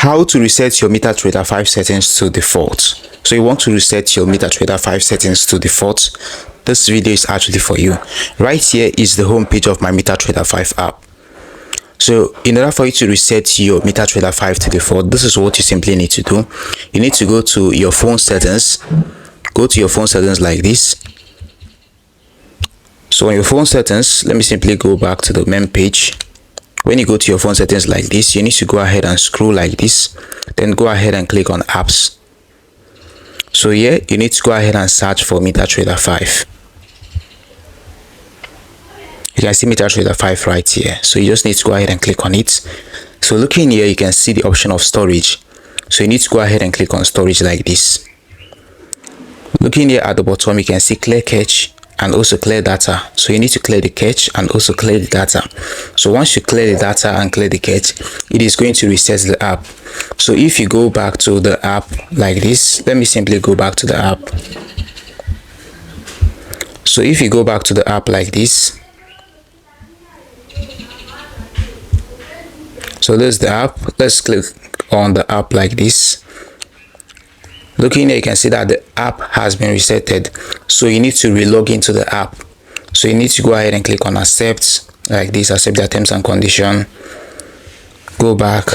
How to reset your MetaTrader 5 settings to default. So you want to reset your MetaTrader 5 settings to default. This video is actually for you. Right here is the home page of my MetaTrader 5 app. So in order for you to reset your MetaTrader 5 to default, this is what you simply need to do. You need to go to your phone settings. Go to your phone settings like this. So on your phone settings, let me simply go back to the main page. When you go to your phone settings like this, you need to go ahead and scroll like this. Then go ahead and click on apps. So here you need to go ahead and search for MetaTrader 5. You can see MetaTrader 5 right here. So you just need to go ahead and click on it. So looking here, you can see the option of storage. So you need to go ahead and click on storage like this. Looking here at the bottom, you can see clear cache and also clear data. So you need to clear the cache and also clear the data. So once you clear the data and clear the cache, it is going to reset the app. So if you go back to the app like this, let me simply go back to the app. So if you go back to the app like this, so this is the app. Let's click on the app like this. Looking here, you can see that the app has been resetted. So you need to relog into the app. So you need to go ahead and click on accept like this, accept the terms and condition. Go back,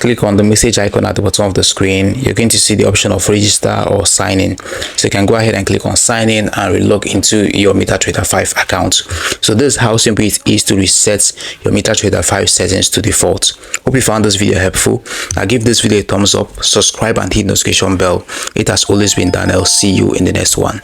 click on the message icon at the bottom of the screen. You're going to see the option of register or sign in. So you can go ahead and click on sign in and relog into your MetaTrader 5 account. So this is how simple it is to reset your MetaTrader 5 settings to default. Hope you found this video helpful. Now give this video a thumbs up, subscribe and hit the notification bell. It has always been Daniel. See you in the next one.